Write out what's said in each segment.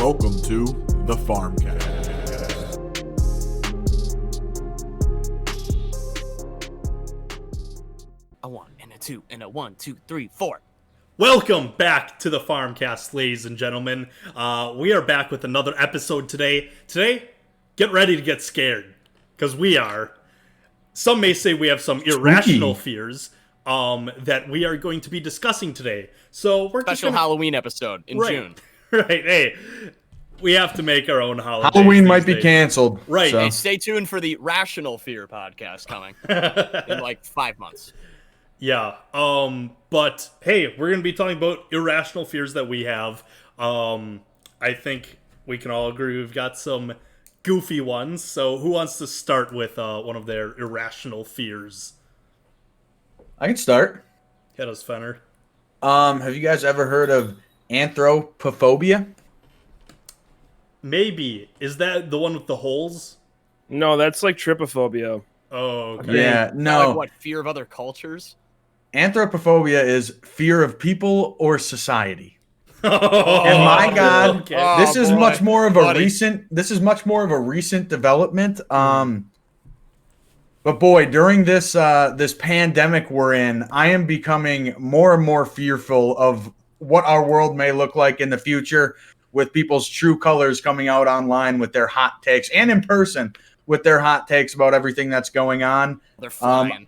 Welcome to the Farmcast. A 1 and a 2 and a 1, 2, 3, 4. Welcome back to the Farmcast, ladies and gentlemen. We are back with another episode today. Get ready to get scared, because we are. Some may say we have some irrational fears that we are going to be discussing today. So we're Special just Halloween episode in June. Right, hey, we have to make our own holidays. Halloween might be canceled. Right. So. Hey, stay tuned for the Rational Fear podcast coming in like 5 months. Yeah. But hey, we're gonna be talking about irrational fears that we have. I think we can all agree we've got some goofy ones. So who wants to start with one of their irrational fears? I can start. Hit us, Fenner. Have you guys ever heard of anthropophobia? Maybe. Is that the one with the holes? No, that's like trypophobia. Oh, okay. Yeah, no. Like what, fear of other cultures? Anthropophobia is fear of people or society. Oh, And my God, okay. this is boy. much more of a Buddy. recent development. But boy, during this this pandemic we're in, I am becoming more and more fearful of what our world may look like in the future, with people's true colors coming out online with their hot takes, and in person with their hot takes about everything that's going on. They're flying.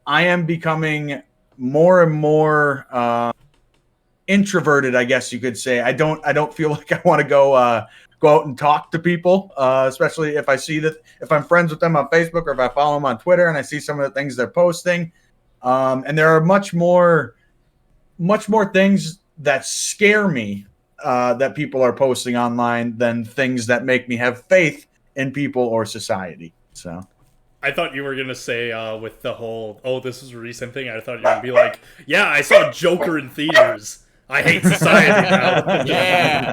I am becoming more and more introverted, I guess you could say. I don't feel like I want to go out and talk to people, especially if I see that, if I'm friends with them on Facebook or if I follow them on Twitter and I see some of the things they're posting. And there are much more things that scare me that people are posting online than things that make me have faith in people or society. So I thought you were going to say with the whole, this is a recent thing, I thought you were going to be like, yeah, I saw Joker in theaters. I hate society now. Yeah.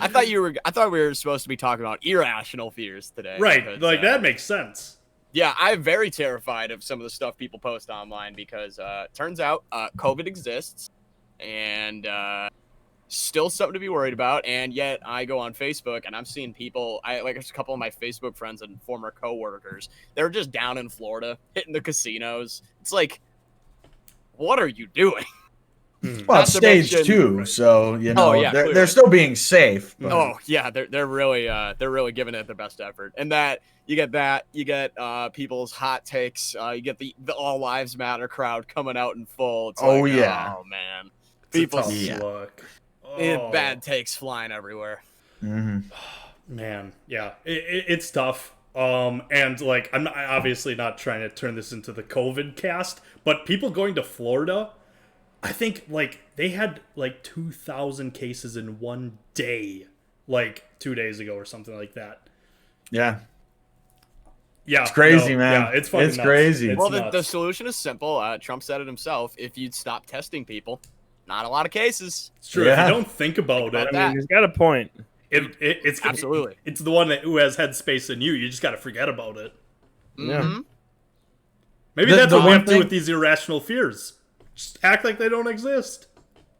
I thought we were supposed to be talking about irrational fears today. Right, because, like that makes sense. Yeah, I'm very terrified of some of the stuff people post online because turns out COVID exists and still something to be worried about. And yet I go on Facebook and I'm seeing people, there's a couple of my Facebook friends and former coworkers, they're just down in Florida hitting the casinos. It's like, what are you doing? well, it's stage 2, so they're still being safe. But. Oh yeah, they're really giving it their best effort, and you get people's hot takes. You get the All Lives Matter crowd coming out in full. It's oh like, yeah, oh man, People's look. Oh. Bad takes flying everywhere. Mm-hmm. Man, yeah, it's tough. And like I'm obviously not trying to turn this into the COVID cast, but people going to Florida, I think like they had like 2,000 cases in one day, like 2 days ago or something like that. Yeah. Yeah. It's crazy, man. Yeah, it's fucking nuts. Crazy. It's Well, nuts. the solution is simple. Trump said it himself. If you'd stop testing people, not a lot of cases. It's true. Yeah. If you don't think about it, that. He's got a point. it's Absolutely. It's the one who has headspace in you. You just got to forget about it. Mm-hmm. Maybe The- that's the what we one have to do thing- with these irrational fears. Just act like they don't exist.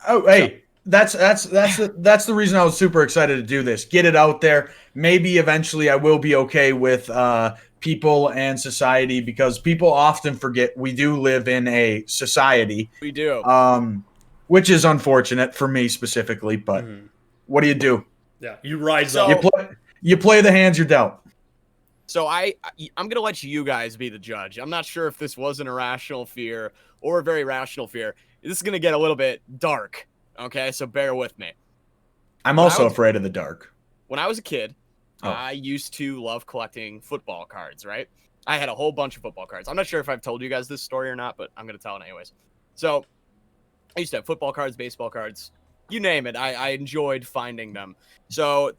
Oh, hey, that's the reason I was super excited to do this. Get it out there. Maybe eventually I will be okay with people and society, because people often forget we do live in a society. We do. Which is unfortunate for me specifically. But what do you do? Yeah, you rise So- up. You play the hands you're dealt. So I'm going to let you guys be the judge. I'm not sure if this was an irrational fear or a very rational fear. This is going to get a little bit dark, okay? So bear with me. I'm When also I was- afraid of the dark. When I was a kid, Oh. I used to love collecting football cards, right? I had a whole bunch of football cards. I'm not sure if I've told you guys this story or not, but I'm going to tell it anyways. So I used to have football cards, baseball cards, you name it. I enjoyed finding them. So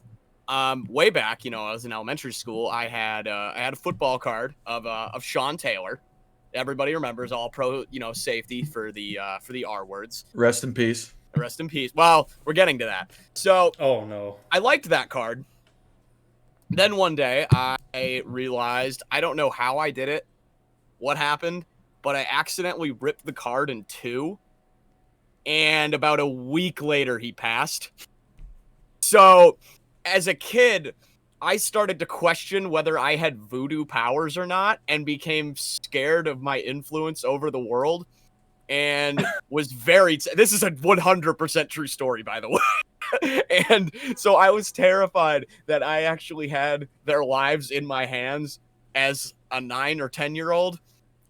way back, I was in elementary school. I had a football card of Sean Taylor. Everybody remembers All Pro, safety for the R words. Rest in peace. Rest in peace. Well, we're getting to that. So Oh no. I liked that card. Then one day I realized, I don't know how I did it, what happened, but I accidentally ripped the card in two. And about a week later, he passed. So, as a kid, I started to question whether I had voodoo powers or not, and became scared of my influence over the world, and was very. This is a 100% true story, by the way. And so I was terrified that I actually had their lives in my hands as a 9 or 10-year-old,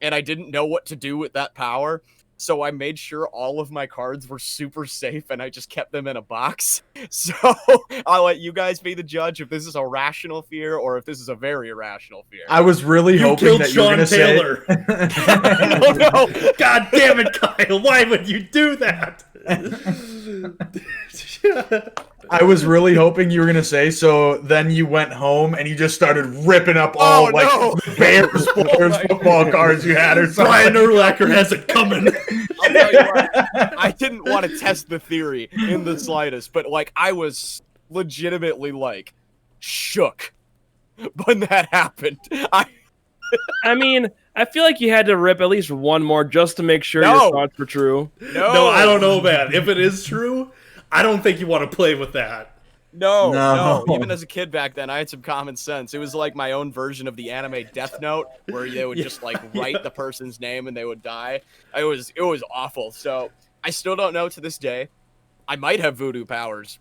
and I didn't know what to do with that power. So I made sure all of my cards were super safe, and I just kept them in a box. So I'll let you guys be the judge if this is a rational fear or if this is a very irrational fear. I was really hoping killed that you were Sean going to say. Taylor. No. God damn it, Kyle! Why would you do that? I was really hoping you were going to say, so then you went home and you just started ripping up all the Bears players football cards you had or something. Brian Urlacher has it coming. I'll tell you what, I didn't want to test the theory in the slightest, but like I was legitimately like shook when that happened. I mean, I feel like you had to rip at least one more just to make sure No. your thoughts were true. No, I don't know, man. If it is true, I don't think you want to play with that. No. Even as a kid back then, I had some common sense. It was like my own version of the anime Death Note, where they would just like write the person's name and they would die. It was awful. So I still don't know to this day. I might have voodoo powers.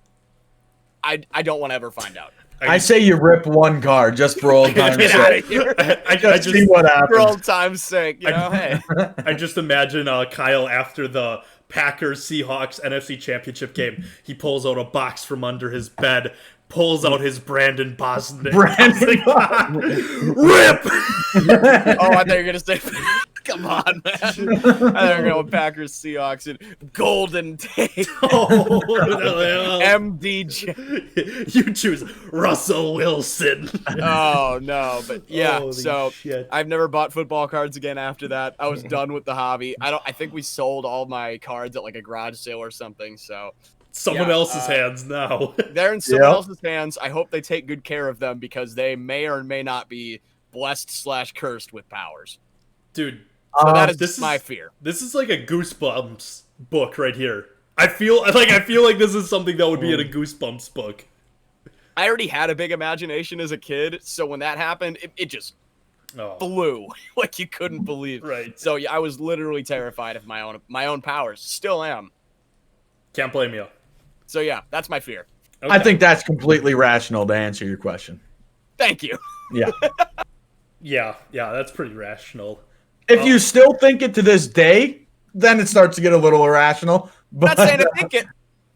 I don't want to ever find out. I say you rip one card just for old time's Get out sake. of here. I Just see just what For happens. old time's sake, you know. Hey. I just imagine Kyle after the Packers Seahawks NFC Championship game. He pulls out a box from under his bed, pulls out his Brandon Bosnick. Rip! Oh, I thought you were gonna say. Come on, man. I think we're going Packers, Seahawks, and Golden Tate. Oh, MDJ. you choose Russell Wilson. Oh no, but yeah. Holy So shit. I've never bought football cards again after that. I was done with the hobby. I think we sold all my cards at like a garage sale or something. So Someone Yeah, else's hands now. they're in someone Yep. else's hands. I hope they take good care of them because they may or may not be blessed/cursed with powers. Dude, So that is this my is- fear. this is like a Goosebumps book right here. I feel like this is something that would be in a Goosebumps book. I already had a big imagination as a kid, so when that happened, it just Oh, flew like you couldn't believe. right. So yeah, I was literally terrified of my own powers. Still am. Can't blame you. So yeah, that's my fear. Okay. I think that's completely rational to answer your question. Thank you. Yeah. Yeah, that's pretty rational. If you still think it to this day, then it starts to get a little irrational. I'm But not saying I think it,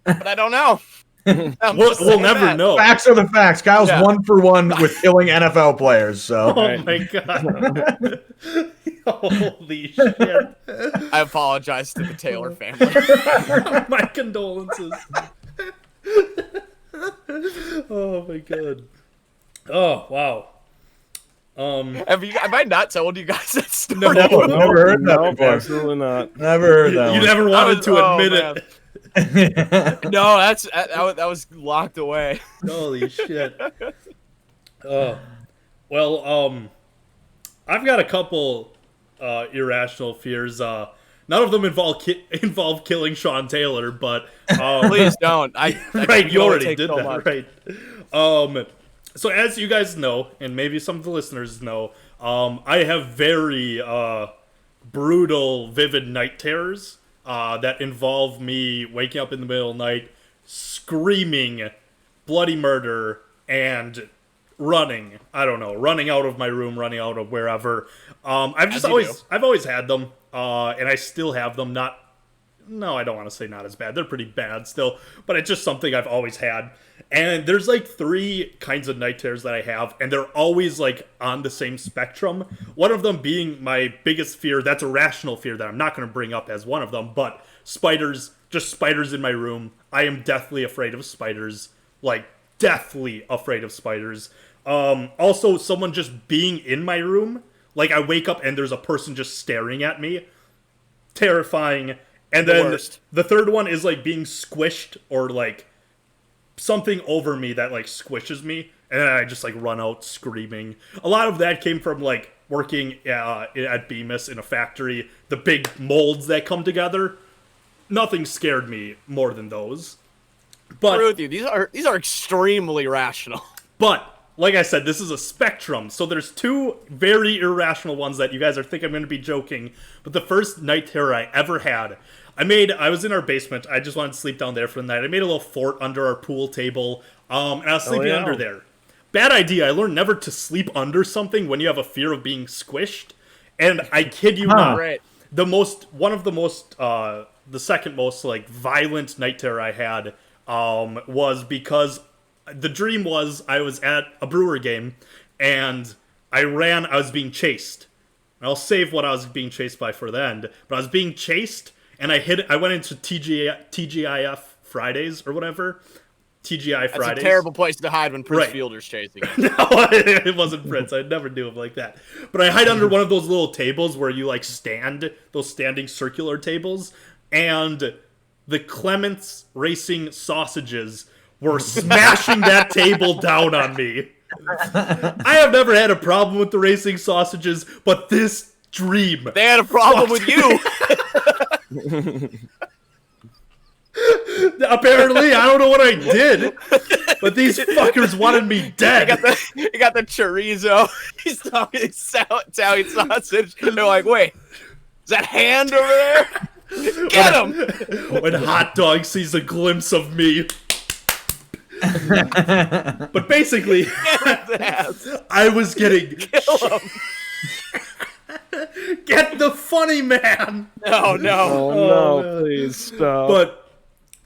but I don't know. I'm We'll just saying never that. know. facts are the facts. Kyle's Yeah. 1-for-1 with killing NFL players. So Oh my god. Holy shit. I apologize to the Taylor family. My condolences. Oh my god. Oh wow. Have I not told you guys that story? No. never heard that Nope, before. absolutely not. Never heard that You one. never wanted to Oh, admit man. it. No, that was locked away. Holy shit. Oh. Well, I've got a couple irrational fears. None of them involve killing Sean Taylor, but Please don't. I right, can you only already take did so that, much. right? So as you guys know, and maybe some of the listeners know, I have very brutal, vivid night terrors that involve me waking up in the middle of the night, screaming bloody murder, and running. I don't know, running out of my room, running out of wherever. I've always had them, and I still have them. No, I don't want to say not as bad. They're pretty bad still, but it's just something I've always had. And there's like 3 kinds of night terrors that I have, and they're always like on the same spectrum. One of them being my biggest fear. That's a rational fear that I'm not going to bring up as one of them, but spiders, just spiders in my room. I am deathly afraid of spiders, like deathly afraid of spiders. Also, someone just being in my room. Like I wake up and there's a person just staring at me. Terrifying. And then worst. the third one is like being squished or like something over me that like squishes me, and then I just like run out screaming. A lot of that came from like working at Bemis in a factory. The big molds that come together. Nothing scared me more than those. But with you. These are extremely rational. But like I said, this is a spectrum. So there's two very irrational ones that you guys are thinking I'm going to be joking. But the first night terror I ever had, I was in our basement. I just wanted to sleep down there for the night. I made a little fort under our pool table, and I was sleeping under there. Bad idea. I learned never to sleep under something when you have a fear of being squished. And I kid you not, Right. the second most like violent night terror I had was because the dream was I was at a Brewer game and I was being chased. I'll save what I was being chased by for the end, but I was being chased and I went into TGIF Fridays or whatever. TGI Fridays. That's a terrible place to hide when Prince Right. Fielder's chasing you. No, it wasn't Prince. I'd never do him like that. But I hide under one of those little tables where you like stand, those standing circular tables, and the Clements Racing sausages were smashing that table down on me. I have never had a problem with the racing sausages, but this dream. They had a problem with you. Apparently, I don't know what I did, but these fuckers wanted me dead. You got the chorizo. He's talking Italian sausage. They're like, wait, is that hand over there? Get him! When Hot Dog sees a glimpse of me. But basically, I was getting... Kill him. Get the funny man! No. Oh, man. please stop. But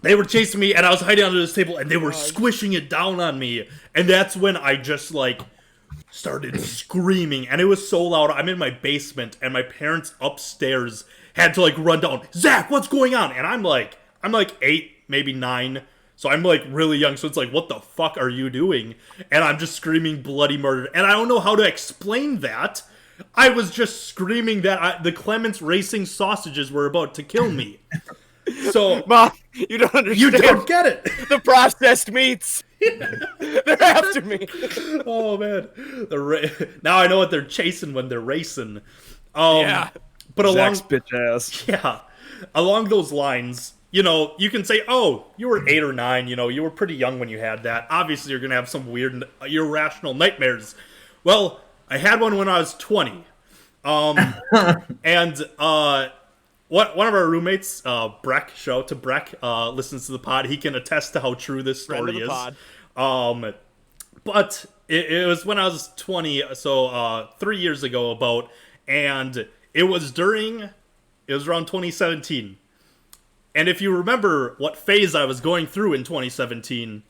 they were chasing me, and I was hiding under this table, and they were squishing it down on me. And that's when I just, like, started screaming. And it was so loud. I'm in my basement, and my parents upstairs had to, like, run down. Zach, what's going on? And I'm like 8, maybe 9. So I'm, like, really young. So it's like, what the fuck are you doing? And I'm just screaming bloody murder. And I don't know how to explain that. I was just screaming that the Clements Racing sausages were about to kill me. So, Mom, you don't understand. you don't get it. The processed meats. They're after me. Oh man, now I know what they're chasing when they're racing. Yeah. But Zach's bitch ass. yeah, along those lines, you know, you can say, oh, you were 8 or 9. You know, you were pretty young when you had that. Obviously, you're gonna have some weird, irrational nightmares. Well, I had one when I was 20. And one of our roommates, Breck, shout out to Breck, listens to the pod. He can attest to how true this story is. Pod. But it was when I was 20, so 3 years ago about, and it was around 2017. And if you remember what phase I was going through in 2017,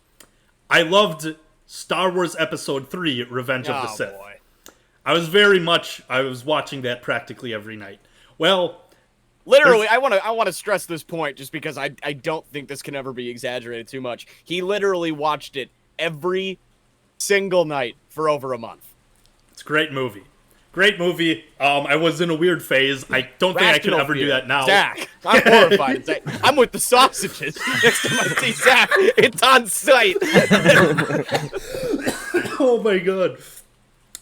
I loved Star Wars Episode 3, Revenge of the Sith. Boy. I was watching that practically every night. Well, Literally, I want to stress this point just because I don't think this can ever be exaggerated too much. He literally watched it every single night for over a month. it's a great movie. Great movie. I was in a weird phase. I don't think I could ever do that now. Zach, I'm horrified. Zach, I'm with the sausages. Next time I see Zach, it's on site. Oh my god.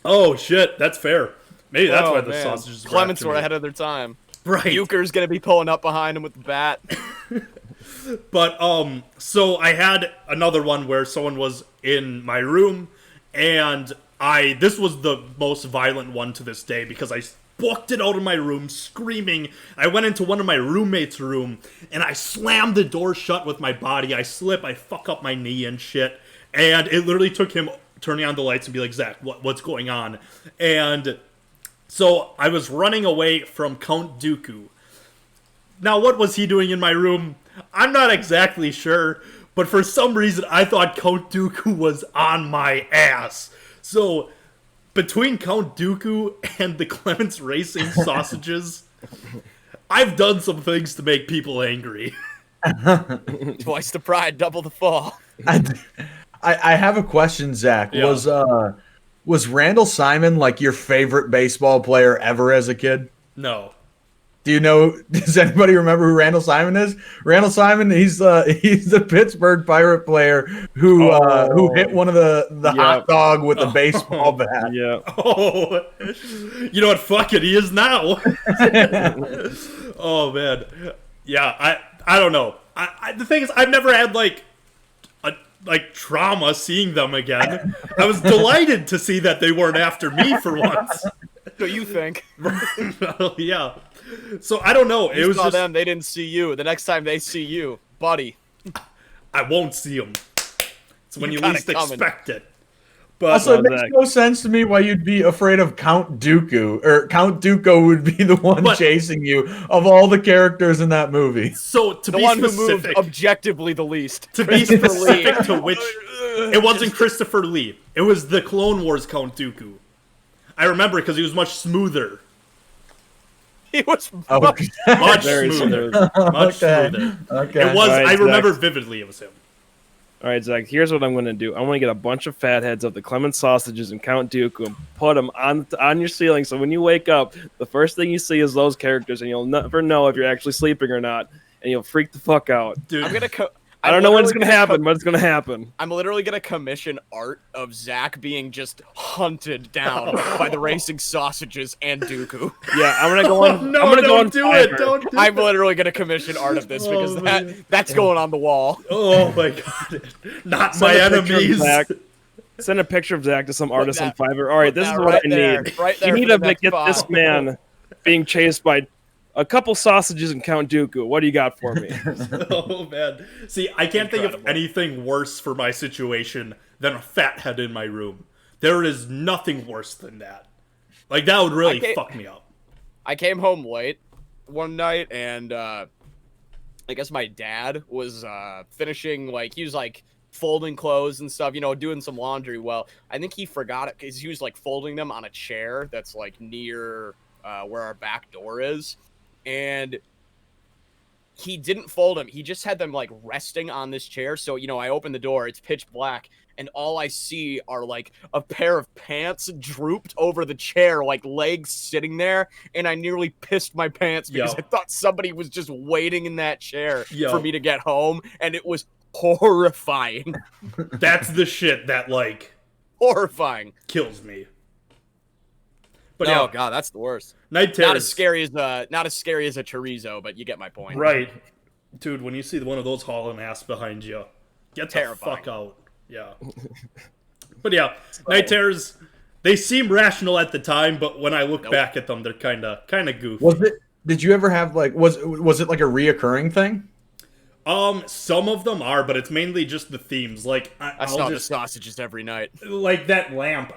Oh shit, that's fair. Maybe that's why the man. sausages were Clements after were me. ahead of their time. Right. Euchre's gonna be pulling up behind him with the bat. But so I had another one where someone was in my room, and this was the most violent one to this day because I booked it out of my room screaming. I went into one of my roommates' room and I slammed the door shut with my body. I slip, I fuck up my knee and shit, and it literally took him turning on the lights and be like, Zach, what's going on? And so I was running away from Count Dooku. Now, what was he doing in my room? I'm not exactly sure, but for some reason I thought Count Dooku was on my ass. So, between Count Dooku and the Clements Racing sausages, I've done some things to make people angry. Twice the pride, double the fall. I have a question, Zach. Yeah. Was Randall Simon like your favorite baseball player ever as a kid? No. Do you know? Does anybody remember who Randall Simon is? Randall Simon, he's the Pittsburgh Pirate player who hit one of the hot dog with a baseball bat. Yeah. Oh, you know what? Fuck it, he is now. Oh man, yeah. I don't know. The thing is, I've never had like like trauma seeing them again. I was delighted to see that they weren't after me for once. So you think? Yeah. So I don't know. You It was saw just them, they didn't see you. The next time they see you, buddy, I won't see them. It's when you got it least coming. expect it. But Also, it makes no sense to me why you'd be afraid of Count Dooku, or Count Dooku would be the one chasing you of all the characters in that movie. so to the be one who specific, moved objectively the least. to be specific to which, it wasn't Christopher Lee. It was the Clone Wars Count Dooku. I remember because he was much smoother. He was Okay. Much Very smoother. smooth. Much Okay. smoother. Okay. It was. All right, I remember Zach. vividly. It was him. All right, Zach, here's what I'm going to do. I'm going to get a bunch of fatheads of the Clement sausages and Count Dooku and put them on your ceiling. So when you wake up, the first thing you see is those characters, and you'll never know if you're actually sleeping or not, and you'll freak the fuck out. Dude, I'm gonna. I don't know when it's going to happen, but it's going to happen. I'm literally gonna commission art of Zach being just hunted down by the racing sausages and Dooku. Yeah, I'm going to go on. no, I'm gonna go don't on do it. Fiverr. Don't do I'm it. literally gonna commission art of this because Oh, man. that's going on the wall. Oh my god. Not Send my a picture of enemies. Zach. Send a picture of Zach to some artist on Fiverr. All right, this is that what right I there, need. right there You need for to the next get this file. man being chased by a couple sausages and Count Dooku. What do you got for me? Oh man. See, I can't think of Incredible. anything worse for my situation than a fat head in my room. There is nothing worse than that. Like that would really Okay. fuck me up. I came home late one night and I guess my dad was finishing, like, he was like folding clothes and stuff, you know, doing some laundry. Well, I think he forgot it because he was like folding them on a chair that's like near where our back door is, and he didn't fold them. He just had them like resting on this chair. So, you know, I open the door, it's pitch black, and all I see are like a pair of pants drooped over the chair, like legs sitting there, and I nearly pissed my pants because Yo. I thought somebody was just waiting in that chair Yo. for me to get home, and it was horrifying. That's the shit that like Horrifying. kills me. But Oh yeah, god, that's the worst. night terrors. Not as scary as a chorizo, but you get my point. Right. Dude, when you see one of those hauling ass behind you, get the Terrifying. fuck out. Yeah. But yeah, night terrors, they seem rational at the time, but when I look Nope. back at them, they're kind of goofy. Was it? Did you ever have like was it like a reoccurring thing? Some of them are, but it's mainly just the themes. Like I I'll saw the just sausages every night. like that lamp. It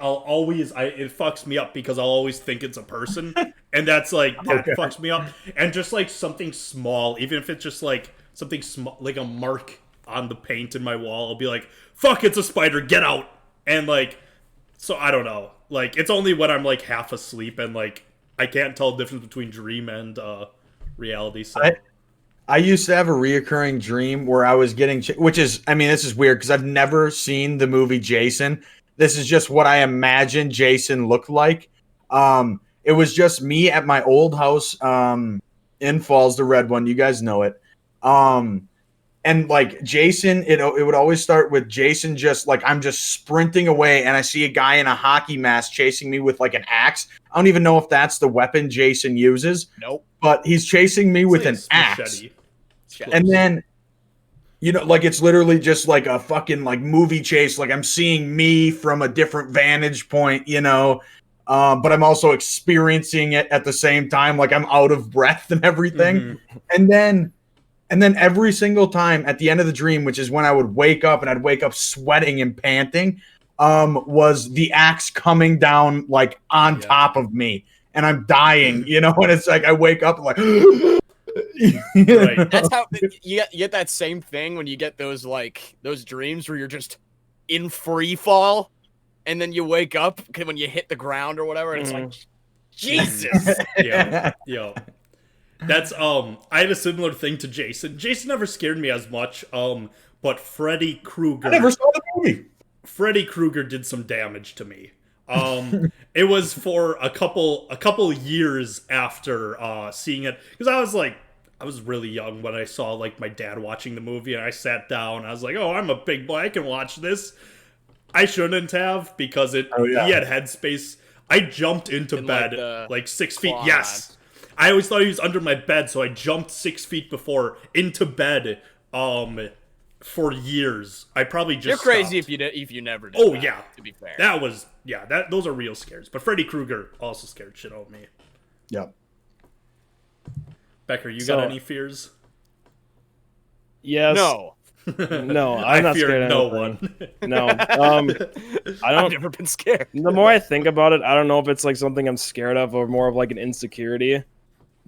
fucks me up because I'll always think it's a person, and that's like that Okay. fucks me up. And just like something small, even if it's just like something small, like a mark on the paint in my wall, I'll be like, "Fuck, it's a spider! Get out!" And like, so I don't know. Like it's only when I'm like half asleep and like I can't tell the difference between dream and reality. So. I used to have a reoccurring dream where I was getting, which is, I mean, this is weird because I've never seen the movie Jason. This is just what I imagine Jason looked like. It was just me at my old house in Falls, the red one. You guys know it. And like Jason, it would always start with Jason just like I'm just sprinting away and I see a guy in a hockey mask chasing me with like an axe. I don't even know if that's the weapon Jason uses, Nope. but he's chasing me with an It's axe. machete. And then, you know, like it's literally just like a fucking like movie chase. Like I'm seeing me from a different vantage point, you know, but I'm also experiencing it at the same time. Like I'm out of breath and everything. Mhm. And then every single time at the end of the dream, which is when I would wake up and I'd wake up sweating and panting, was the axe coming down like on top of me and I'm dying, you know, and it's like I wake up like Right. That's how you get that same thing when you get those like those dreams where you're just in free fall, and then you wake up when you hit the ground or whatever, and it's like, Jesus. Yeah. Yeah. That's I had a similar thing to Jason. Jason never scared me as much. But Freddy Krueger. I never saw the movie. Freddy Krueger did some damage to me. It was for a couple years after seeing it, because I was really young when I saw like my dad watching the movie, and I sat down. I was like, "Oh, I'm a big boy. I can watch this." I shouldn't have because he had headspace. I jumped into In, bed like, like 6 feet. claw Yes, I always thought he was under my bed, so I jumped 6 feet before into bed. for years. I probably just You're crazy stopped. if you never did. Oh that, yeah, to be fair. Those are real scares. But Freddy Krueger also scared shit out of me. Yep. Becker, you got any fears? Yes. No. No, I'm not fear scared of no anything. one. No. I I've don't. never been scared. The more I think about it, I don't know if it's like something I'm scared of or more of like an insecurity.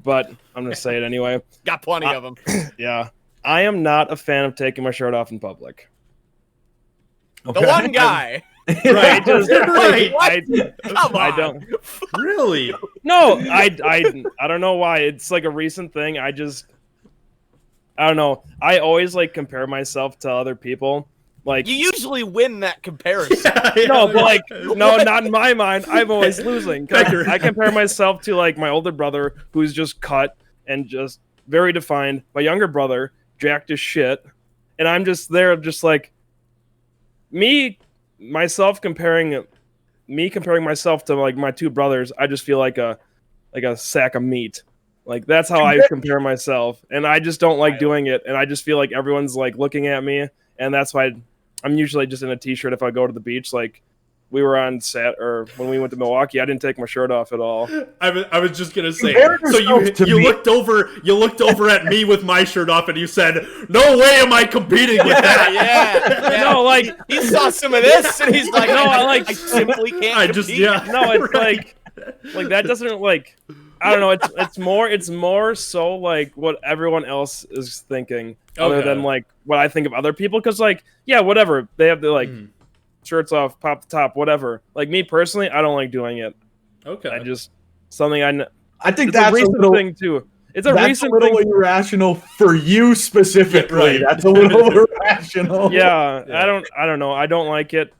But I'm gonna say it anyway. Got plenty of them. Yeah, I am not a fan of taking my shirt off in public. The one guy. Right, just, Right. right. Come on. I don't. Really? No, I don't know why. It's like a recent thing. I don't know. I always like compare myself to other people. Like You usually win that comparison. no, but like no, not in my mind. I'm always losing. 'Cause Becker. I compare myself to like my older brother, who's just cut and just very defined. My younger brother, jacked as shit, and I'm just there, just like comparing myself to like my two brothers. I just feel like a sack of meat. Like that's how I compare myself, and I just don't like doing it. And I just feel like everyone's like looking at me, and that's why I'm usually just in a t-shirt if I go to the beach. Like we were on set, or when we went to Milwaukee, I didn't take my shirt off at all. I was just gonna say. Compare So yourself to you me. looked over at me with my shirt off, and you said, "No way am I competing with that." yeah. No, like He saw some of this, and he's like, No, I simply can't I just compete. no, it's right. like that doesn't like I don't know. It's more so like what everyone else is thinking, other Okay. than like what I think of other people. Because like yeah, whatever they have the like shirts off, pop the top, whatever. Like me personally, I don't like doing it. Okay. I just something I think it's a that's a recent little thing too. It's a that's recent a little thing. irrational for you specifically. Right. That's a little irrational. Yeah, Yeah. I don't know. I don't like it.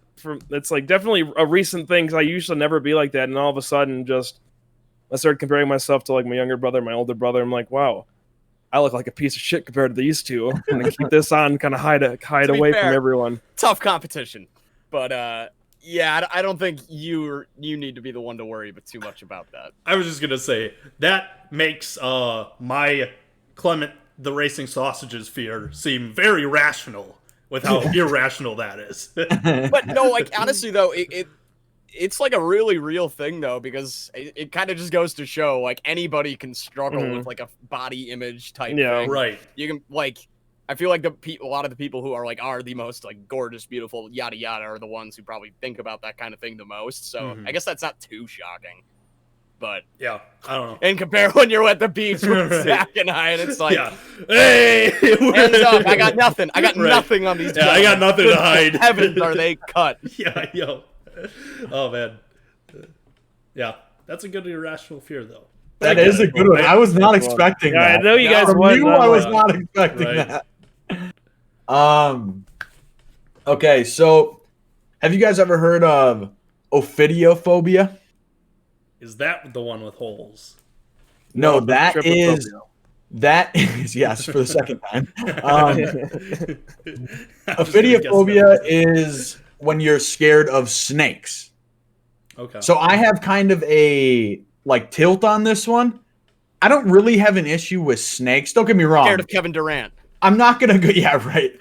It's like definitely a recent thing because I used to never be like that, and all of a sudden, just I started comparing myself to like my younger brother, my older brother. I'm like, wow, I look like a piece of shit compared to these two. I'm gonna keep this on, kind of hide To be away fair, from everyone. Tough competition, but yeah, I don't think you need to be the one to worry too much about that. I was just gonna say that makes my Clement the Racing Sausages fear seem very rational with how irrational that is. But no, like honestly though, it's like a really real thing though, because it kind of just goes to show like anybody can struggle with like a body image type thing. Right. You can like, I feel like a lot of the people who are like are the most like gorgeous, beautiful, yada yada are the ones who probably think about that kind of thing the most. So I guess that's not too shocking. But Yeah. I don't know. and compare when you're at the beach with Right. Zach and I, and it's like, Yeah. Hey. hands up, I got nothing. I got Right. nothing on these. Yeah, I got gentlemen. nothing to hide. Heavens, are they cut? Yeah. Yo. Oh man. Yeah. That's a good irrational fear though. That is a good one. I was not expecting Yeah, that. I know you guys From wouldn't. you, I was Yeah. not expecting Right. that. Okay, so have you guys ever heard of ophidiophobia? Is that the one with holes? No, No, that trypophobia. is yes for the second time. I was just gonna guess Ophidiophobia that. is when you're scared of snakes. Okay. So I have kind of a like tilt on this one. I don't really have an issue with snakes. Don't get me wrong. Scared of Kevin Durant. I'm not gonna go. Yeah, right.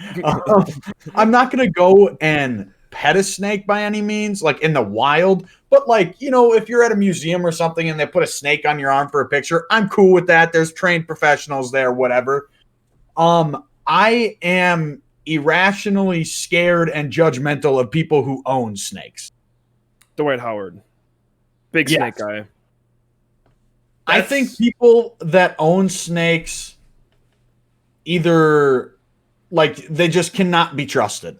I'm not gonna go and pet a snake by any means, like in the wild. But like, you know, if you're at a museum or something and they put a snake on your arm for a picture, I'm cool with that. There's trained professionals there, whatever. I am irrationally scared and judgmental of people who own snakes. Dwight Howard, big Yes. snake guy. I think people that own snakes either like they just cannot be trusted.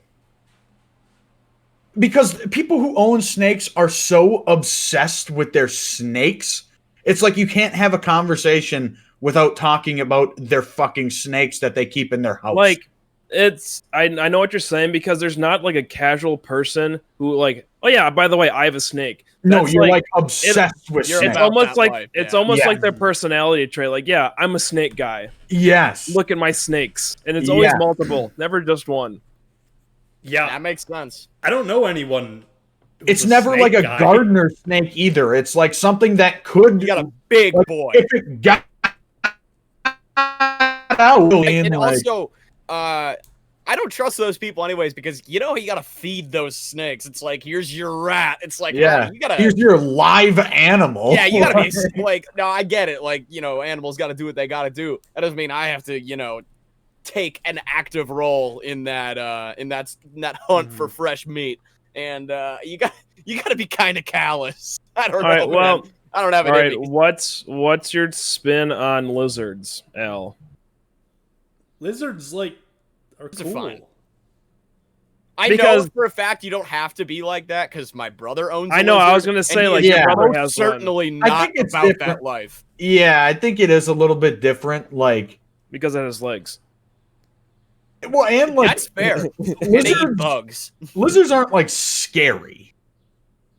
Because people who own snakes are so obsessed with their snakes. It's like you can't have a conversation without talking about their fucking snakes that they keep in their house. Like I know what you're saying, because there's not like a casual person who like, oh yeah, by the way, I have a snake. no, That's you're like obsessed with you're snakes. It's about almost that like life, it's yeah. almost Yeah. like their personality trait. Like, yeah, I'm a snake guy. Yes. Look at my snakes, and it's always Yeah. multiple, never just one. Yeah. That makes sense. I don't know anyone. who's It's never snake like a guy. gardener snake either. It's like something that could You got a big like, boy. if it got out And like, also, I don't trust those people anyways because you gotta feed those snakes. It's like here's your rat. It's like Yeah, you gotta. here's your live animal. Yeah, you gotta be like. No, I get it. Like animals gotta do what they gotta do. That doesn't mean I have to take an active role in that hunt for fresh meat. And you gotta be kind of callous. I don't know. All right, well, man. I don't have it. All right, in me. what's your spin on lizards, Al? Lizards are Those are cool. fine. I Because- know for a fact you don't have to be like that because my brother owns. I know. I was gonna and say he like is your brother most has certainly I not think it's about different. that life. Yeah, I think it is a little bit different. Like, because of his legs. well, and like That's fair. And they eat lizards, bugs. lizards aren't like scary.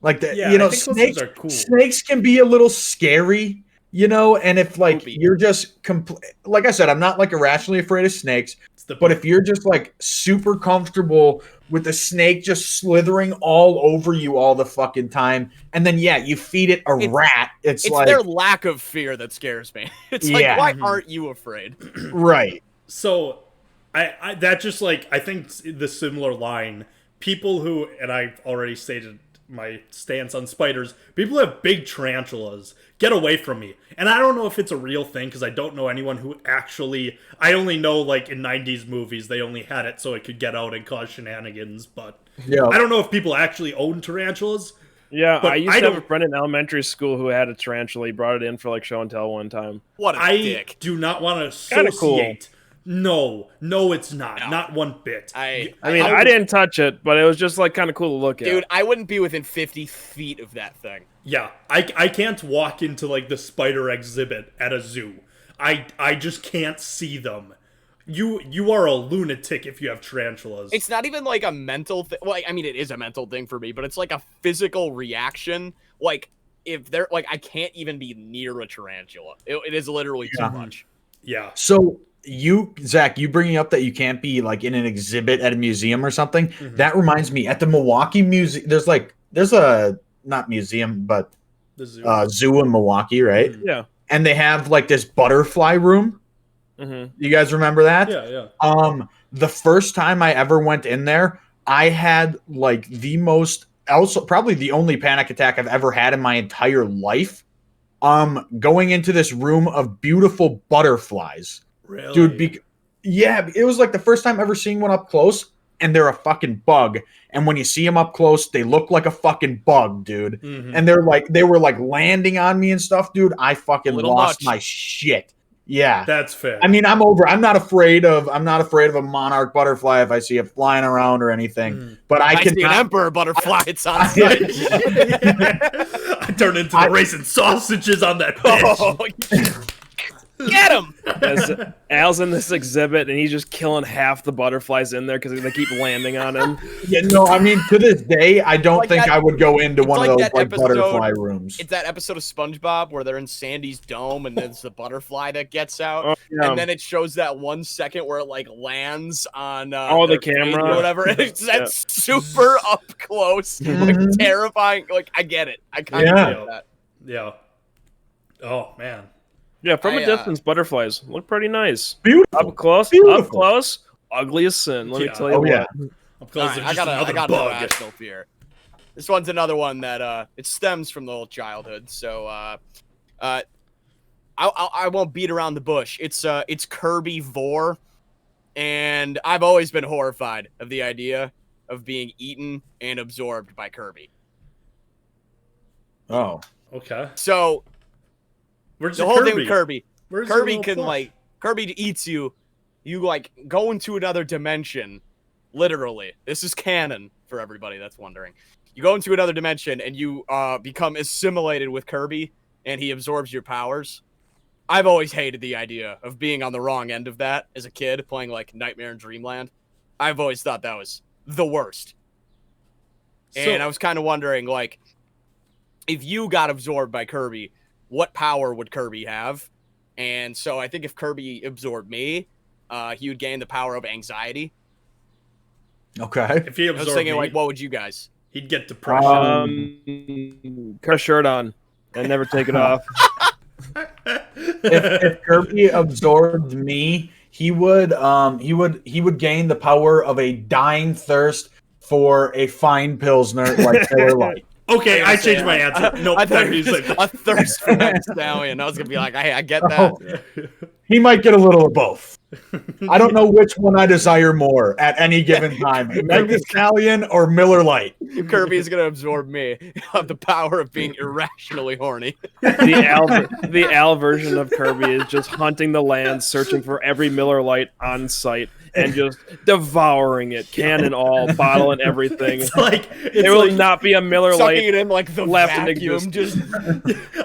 Like the Yeah, I think snakes lizards are cool. Snakes can be a little scary, and if like Spoopy. you're just like I said, I'm not like irrationally afraid of snakes, It's the but if you're just like super comfortable with the snake just slithering all over you all the fucking time, and then you feed it a rat, it's like their lack of fear that scares me. It's Yeah. like, why aren't you afraid? right. So, I that just I think the similar line. People who, and I've already stated my stance on spiders. People who have big tarantulas, get away from me. And I don't know if it's a real thing because I don't know anyone who actually. I only know like in '90s movies they only had it so it could get out and cause shenanigans. But Yeah. I don't know if people actually own tarantulas. Yeah, But I used I to have a don't- friend in elementary school who had a tarantula. He brought it in for like show and tell one time. What a I dick. do not want to Kinda cool. associate. No, it's not. No. Not one bit. I mean, I didn't touch it, but it was just like kind of cool to look at. Dude, I wouldn't be within 50 feet of that thing. Yeah, I can't walk into like the spider exhibit at a zoo. I just can't see them. You are a lunatic if you have tarantulas. It's not even like a mental thing. Well, I mean, it is a mental thing for me, but it's like a physical reaction. Like, if they're like, I can't even be near a tarantula. It is literally too much. Yeah. So Zach, you bringing up that you can't be like in an exhibit at a museum or something. That reminds me, at the Milwaukee Museum, there's a not museum, but The zoo. zoo in Milwaukee, right? Yeah. And they have like this butterfly room. Mm-hmm. You guys remember that? Yeah. The first time I ever went in there, I had like probably the only panic attack I've ever had in my entire life. Going into this room of beautiful butterflies. Really? Dude, it was like the first time ever seeing one up close, and they're a fucking bug. And when you see them up close, they look like a fucking bug, dude. Mhm. And they were like landing on me and stuff, dude. I fucking Little lost much. my shit. Yeah. That's fair. I mean, I'm not afraid of a monarch butterfly if I see it flying around or anything. But I I can see an emperor butterfly. It's on site. I turn into the racing sausages on that bitch. Oh, get him! Al's in this exhibit and he's just killing half the butterflies in there because they keep landing on him. I mean, to this day, I don't Like think that- I would go into it's one like of those that like episode- butterfly rooms. It's that episode of SpongeBob where they're in Sandy's dome and there's the butterfly that gets out. Oh, yeah. And then it shows that 1 second where it like lands on the their feet camera. or whatever. And it's that super up close, like terrifying. Like I get it. I kind of Yeah. get that. Yeah. Oh man. Yeah, from I, a distance, butterflies look pretty nice. Beautiful. Up close, Beautiful. ugly as sin. Let me Yeah. tell you Oh, what. yeah. Up close, All they're right, just I another got an bug. irrational fear. This one's another one that it stems from the whole childhood. So I won't beat around the bush. It's Kirby Vor, and I've always been horrified of the idea of being eaten and absorbed by Kirby. Oh. Okay. So Where's the your whole Kirby? thing with Kirby, Where's your Kirby little can plush? like Kirby eats you. You like go into another dimension. Literally, this is canon for everybody that's wondering. You go into another dimension and you become assimilated with Kirby, and he absorbs your powers. I've always hated the idea of being on the wrong end of that as a kid, playing like Nightmare in Dreamland. I've always thought that was the worst. And I was kind of wondering, like, if you got absorbed by Kirby, what power would Kirby have? And so I think if Kirby absorbed me, he would gain the power of anxiety. Okay. If he I was absorbed thinking, me, like, what would you guys? he'd get depression. Cut a shirt on and never take it off. If Kirby absorbed me, he would gain the power of a dying thirst for a fine pilsner like Miller Lite. Okay, I changed my answer. Nope, I thought that it was means like a thirst for that stallion. I was gonna be like, hey, I get that. Oh, he might get a little of both. I don't know which one I desire more at any given time, Mega Stallion or Miller Lite. Kirby's gonna absorb me. Have the power of being irrationally horny. The Al version of Kirby is just hunting the land, searching for every Miller Lite on site, and just devouring it, can and all, bottle and everything. There will not be a Miller Lite Sucking it in like the left in vacuum. Just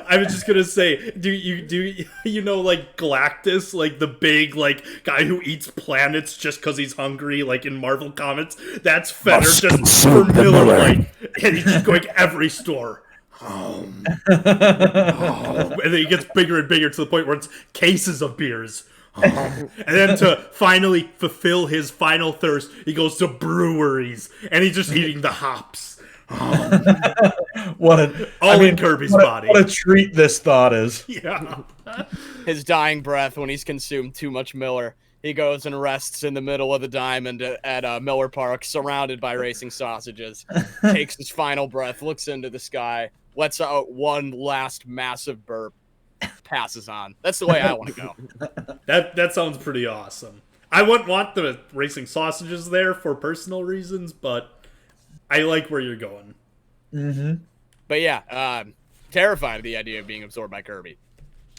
I was just gonna say, do you know like Galactus, like the big like guy who eats planets just because he's hungry, like in Marvel comics? That's Fenner just for Miller Lite, and he's just going every store. And then he gets bigger and bigger to the point where it's cases of beers. And then to finally fulfill his final thirst, he goes to breweries and he's just eating the hops. In Kirby's body. What a treat this thought is. Yeah. his dying breath when he's consumed too much Miller. He goes and rests in the middle of the diamond at Miller Park, surrounded by racing sausages. Takes his final breath, looks into the sky, lets out one last massive burp, passes on. That's the way I want to go. That sounds pretty awesome. I wouldn't want the racing sausages there for personal reasons, but I like where you're going. Mm-hmm. But yeah, terrified of the idea of being absorbed by Kirby.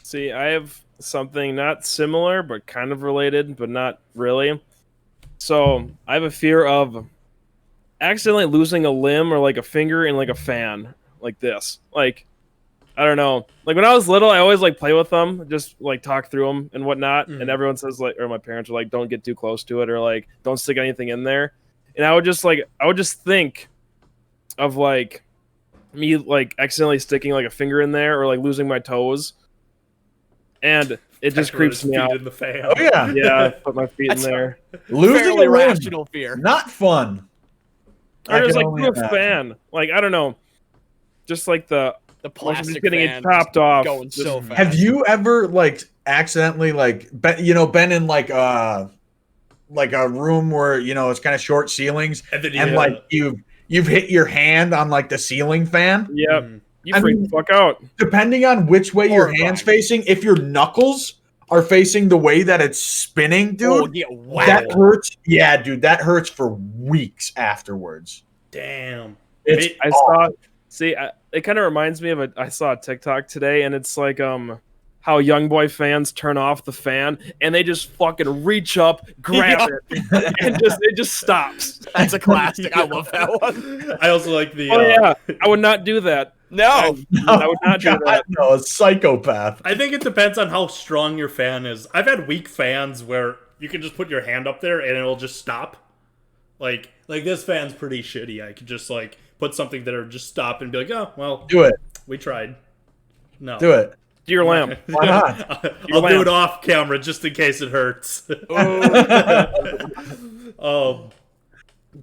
See, I have something not similar, but kind of related, but not really. So, I have a fear of accidentally losing a limb or like a finger in like a fan, like this. Like, I don't know. Like when I was little, I always like play with them, just like talk through them and whatnot. And everyone says like, or my parents are like, don't get too close to it, or like, don't stick anything in there. And I would just think of like me like accidentally sticking like a finger in there or like losing my toes. And it just creeps me out. In the fan. Oh yeah, Yeah, put my feet in there. losing a limb, rational fear. not fun. Or just like only through a imagine. fan. Like I don't know, just like the plastic just getting fan it chopped off. going so fast. Have you ever like accidentally like been in like a room where it's kind of short ceilings And then and like you've hit your hand on like the ceiling fan? Yep. You I freak mean- the fuck out. Depending on which way your Horrifying. hand's facing, if your knuckles are facing the way that it's spinning, dude, Oh, yeah, wow. that hurts. Yeah, dude, that hurts for weeks afterwards. Damn. It's I awful. saw. See, it kind of reminds me of I saw a TikTok today, and it's like how young boy fans turn off the fan, and they just fucking reach up, grab it, and it just stops. That's a classic. I love that one. I also like the. Oh yeah, I would not do that. No. I would not do that. No, a psychopath. I think it depends on how strong your fan is. I've had weak fans where you can just put your hand up there and it'll just stop. Like this fan's pretty shitty. I could just like put something there, just stop and be like, oh well, Do it. we tried. No, Do it. Do your lamp. Why not? I'll do it off camera just in case it hurts.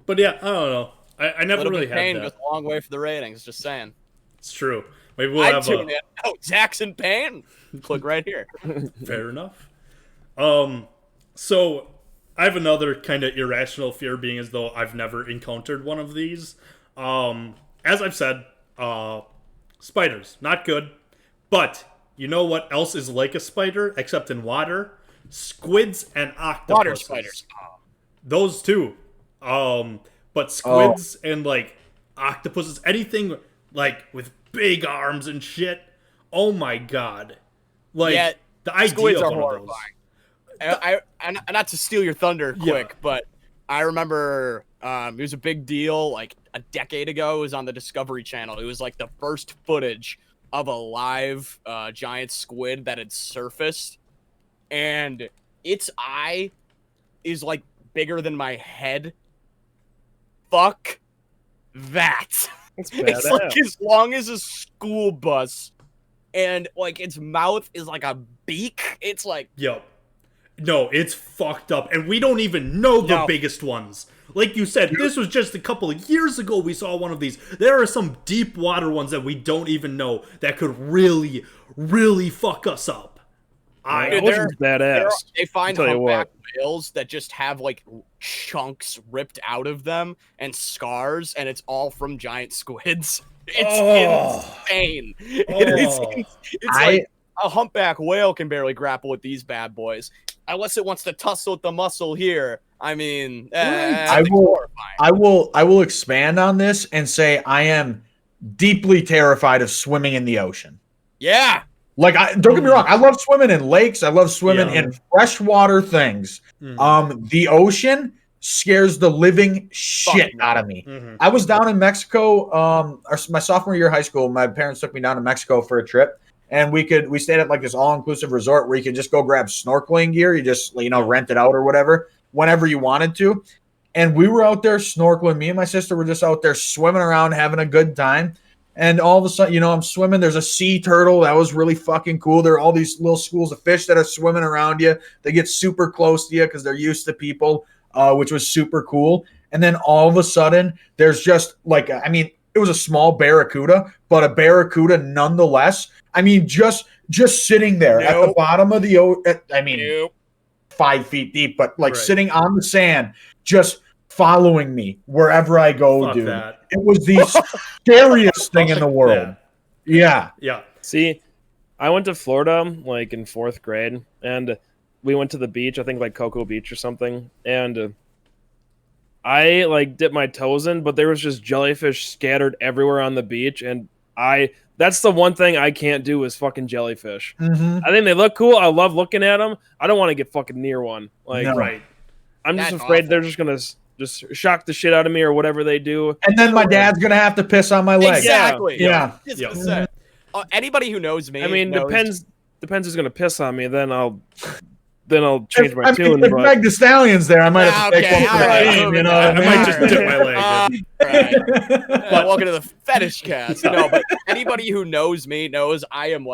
But yeah, I don't know. I never Little really bit of pain had goes that. a long way for the ratings. Just saying. It's true. Maybe we'll I'd have tune in. Oh, Jackson Payne. Click right here. Fair enough. So I have another kind of irrational fear, being as though I've never encountered one of these. As I've said, spiders, not good. But you know what else is like a spider, except in water? Squids and octopuses. Water spiders. Those two. But squids and like octopuses, anything like with big arms and shit. Oh my god! Like Yeah, the idea Squids of are one horrifying. of those. I not to steal your thunder quick, but I remember it was a big deal like a decade ago. It was on the Discovery Channel. It was like the first footage of a live giant squid that had surfaced, and its eye is like bigger than my head. Fuck that. That's It's badass. like as long as a school bus, and like its mouth is like a beak. It's like Yo, no, it's fucked up, and we don't even know the No. biggest ones. Like you said, this was just a couple of years ago we saw one of these. There are some deep water ones that we don't even know that could really, really fuck us up. Dude, Ocean's badass. They find I'll tell you humpback what. whales that just have like chunks ripped out of them and scars, and it's all from giant squids. It's insane. It's like a humpback whale can barely grapple with these bad boys unless it wants to tussle with the muscle here. I mean, I will expand on this and say I am deeply terrified of swimming in the ocean. Yeah. Like, don't get me wrong, I love swimming in lakes. I love swimming in freshwater things. The ocean scares the living shit out of me. I was down in Mexico, my sophomore year of high school. My parents took me down to Mexico for a trip, and we stayed at like this all-inclusive resort where you could just go grab snorkeling gear. You just, rent it out or whatever, whenever you wanted to. And we were out there snorkeling. Me and my sister were just out there swimming around, having a good time. And all of a sudden, I'm swimming. There's a sea turtle. That was really fucking cool. There are all these little schools of fish that are swimming around you. They get super close to you because they're used to people, which was super cool. And then all of a sudden, there's just it was a small barracuda, but a barracuda nonetheless. I mean, just sitting there at the bottom of the ocean. 5 feet deep, but sitting on the sand, just following me wherever I go, Fuck dude. that. It was the scariest thing in the world. Yeah. See, I went to Florida like in 4th grade, and we went to the beach. I think like Cocoa Beach or something, and I like dipped my toes in, but there was just jellyfish scattered everywhere on the beach, and that's the one thing I can't do is fucking jellyfish. I think they look cool. I love looking at them. I don't want to get fucking near one. I'm just afraid they're just gonna just shock the shit out of me or whatever they do. And then my dad's gonna have to piss on my leg. Exactly. Yeah. Anybody who knows me, depends who's gonna piss on me. Then I'll change my tune. If Meg the Stallion's there, I might have to take one for the team. You know, I might just dip my leg. Welcome to the fetish cast. No, but anybody who knows me knows I'm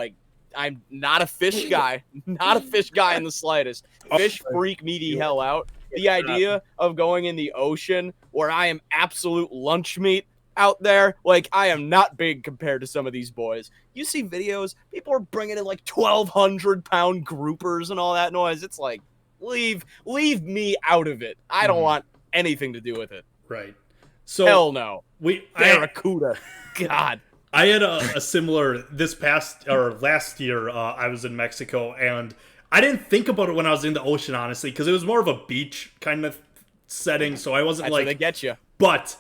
not a fish guy. Not a fish guy in the slightest. Fish freak me the hell out. The idea of going in the ocean where I am absolute lunch meat out there, I am not big compared to some of these boys. You see videos, people are bringing in 1,200-pound groupers and all that noise. It's like, leave me out of it. I don't want anything to do with it. Right. So hell no. Barracuda. God. I had a similar last year. I was in Mexico, and I didn't think about it when I was in the ocean, honestly, because it was more of a beach kind of setting. So I wasn't That's where they get you. But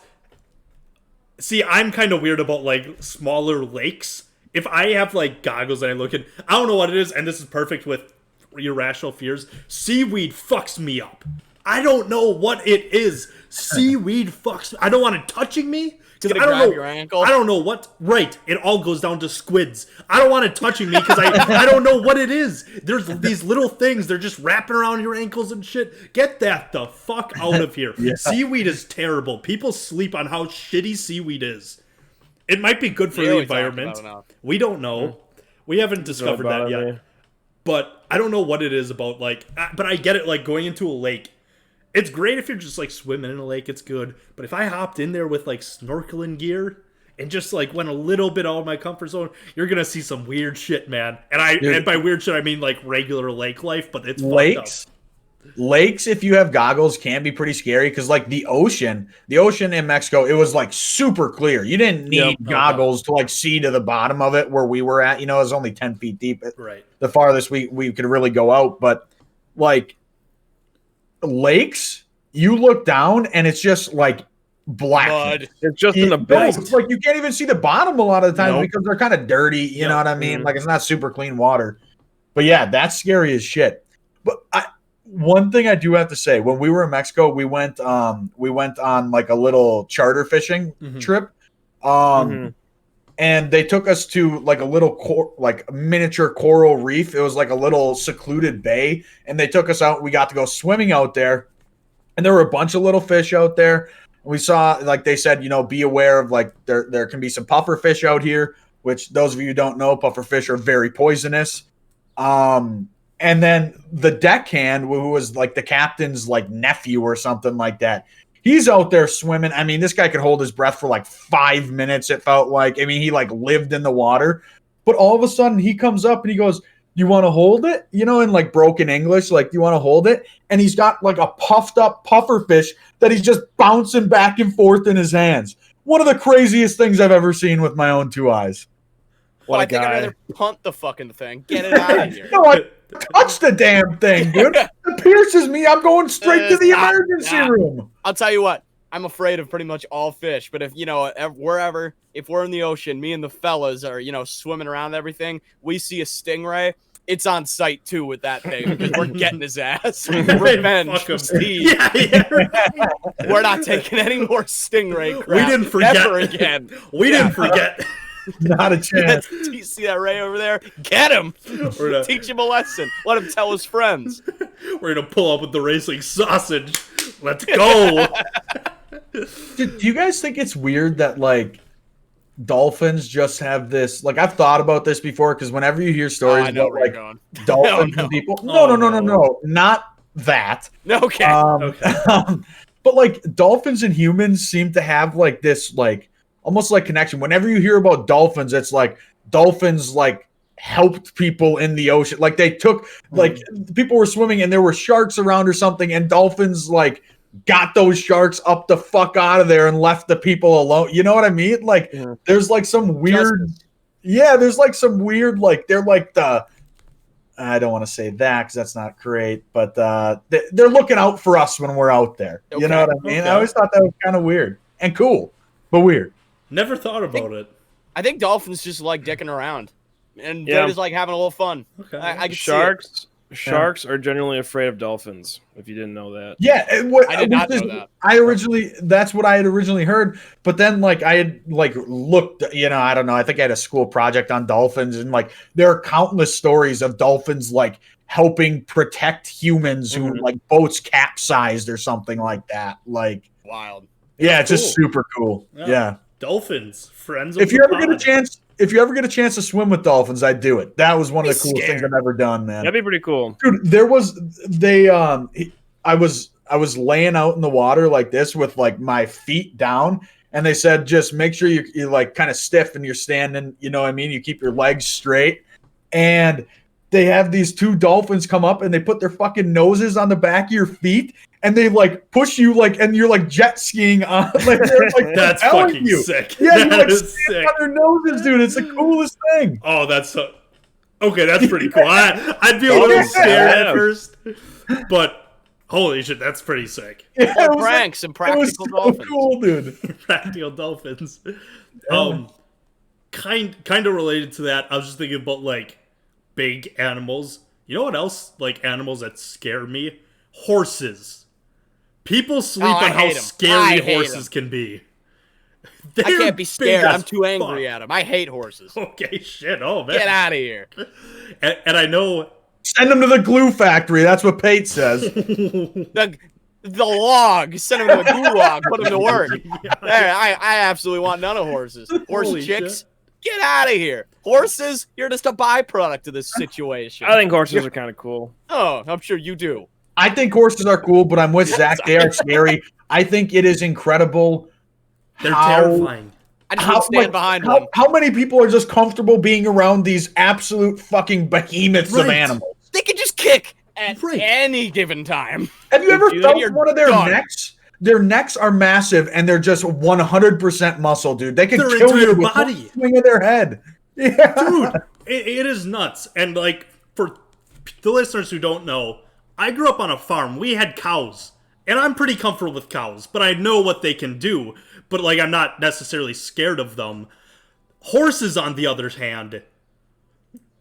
see, I'm kind of weird about smaller lakes. If I have goggles and I look at, I don't know what it is, and this is perfect with irrational fears. Seaweed fucks me up. I don't know what it is. Seaweed fucks. I don't want it touching me. Because I don't know your ankle. I don't know what. Right, it all goes down to squids. I don't want it touching me because I don't know what it is. There's these little things. They're just wrapping around your ankles and shit. Get that the fuck out of here. Seaweed is terrible. People sleep on how shitty seaweed is. It might be good for the environment. We don't know. We haven't discovered that yet. But I don't know what it is about. But I get it. Going into a lake. It's great if you're just swimming in a lake, it's good. But if I hopped in there with snorkeling gear and just went a little bit out of my comfort zone, you're gonna see some weird shit, man. And by weird shit I mean regular lake life, but it's lakes. Lakes, if you have goggles, can be pretty scary because the ocean in Mexico, it was super clear. You didn't need goggles to see to the bottom of it where we were at. It was only 10 feet deep. Right. The farthest we could really go out, but lakes, you look down and it's just black. It's just an abyss. It's you can't even see the bottom a lot of the time because they're kind of dirty. You know what I mean? It's not super clean water. But yeah, that's scary as shit. But one thing I do have to say, when we were in Mexico, we went on a little charter fishing trip. And they took us to a little miniature coral reef. It was a little secluded bay, and they took us out. We got to go swimming out there, and there were a bunch of little fish out there. We saw, they said, be aware of there can be some puffer fish out here, which those of you who don't know, puffer fish are very poisonous. And then the deckhand, who was the captain's nephew or something like that. He's out there swimming. I mean, this guy could hold his breath for 5 minutes, it felt like. I mean, he lived in the water. But all of a sudden, he comes up and he goes, you want to hold it? You know, in like broken English, like, you want to hold it? And he's got like a puffed up puffer fish that he's just bouncing back and forth in his hands. One of the craziest things I've ever seen with my own two eyes. Well, What I a think I'd guy. rather punt the fucking thing. Get it out of here. No, I touch the damn thing, dude. It pierces me. I'm going straight to the emergency room. I'll tell you what. I'm afraid of pretty much all fish, but if if we're in the ocean, me and the fellas are, swimming around everything, we see a stingray, it's on site too with that thing because we're getting his ass. Revenge Fuck from 'em. Steve. Yeah. We're not taking any more stingray crap. We didn't forget. ever again. We didn't forget. Not a chance. Do you see that ray over there? Get him. We're gonna, Teach him a lesson. Let him tell his friends. we're gonna pull up with the racing sausage. Let's go. Do you guys think it's weird that like dolphins just have this? Like, I've thought about this before because whenever you hear stories I know about where you're like going. dolphins No. and people, Oh, no, not that. Okay. Okay. But like dolphins and humans seem to have like this like almost like connection. Whenever you hear about dolphins, it's like dolphins like helped people in the ocean. Like they took like people were swimming and there were sharks around or something, and dolphins like got those sharks up the fuck out of there and left the people alone. You know what I mean? Like there's like some weird there's like some weird like they're like the I don't want to say that because that's not great, but they're looking out for us when we're out there. You Okay. know what I mean? Okay. I always thought that was kind of weird and cool, but weird. Never thought about it. I think dolphins just like dicking around, and Yeah. they're just like having a little fun. Okay. I can see it. Sharks are generally afraid of dolphins. If you didn't know that. Yeah, I did not know that. That's what I had originally heard, but then like I had like looked, I don't know, I think I had a school project on dolphins, and like there are countless stories of dolphins like helping protect humans who like boats capsized or something like that. Like, Wild. yeah, it's just cool. super cool. Yeah. Yeah. Dolphins, friends of If you the ever get a pod. chance, to swim with dolphins, I'd do it. That was one of the Be coolest things scared. I've ever done, man. That'd be pretty cool. Dude, I was laying out in the water like this with like my feet down, and they said just make sure you're like kind of stiff and you're standing, you know what I mean? You keep your legs straight. And they have these two dolphins come up and they put their fucking noses on the back of your feet and they like push you like, and you're like jet skiing on like they're like That's propelling fucking you. sick. Yeah, you That like is stand sick. on their noses, dude. It's the coolest thing. Oh, that's so. Okay, that's pretty cool. I'd be a little Yeah. scared Yeah. at first, but holy shit, that's pretty sick. Yeah, Or it was, pranks and it was practical so dolphins. cool, dude. Practical dolphins. Kind of related to that. I was just thinking about like big animals. You know what else? Like animals that scare me? Horses. People sleep I on how hate 'em. I scary hate horses can be. I They're can't be big scared. as I'm too angry fuck. at them. I hate horses. Okay, shit. Oh man. Get out of here. And I know Send them to the glue factory. That's what Pate says. The log. Send them to the gulag. Put them to work. There, I absolutely want none of horses. Horse Holy chicks. shit. Get out of here. Horses, you're just a byproduct of this situation. I think horses are kind of cool. Oh, I'm sure you do. I think horses are cool, but I'm with Zach. They are scary. I think it is incredible. they're how- terrifying. I just would stand behind one. How many people are just comfortable being around these absolute fucking behemoths of Right. animals? They can just kick at Right. any given time. Have you ever Dude, felt you're one of their done. necks? Their necks are massive and they're just 100% muscle, dude. They can Their kill you entire with one body. swing of their head. Yeah. Dude, it is nuts. And like for the listeners who don't know, I grew up on a farm. We had cows, and I'm pretty comfortable with cows, but I know what they can do. But like, I'm not necessarily scared of them. Horses, on the other hand,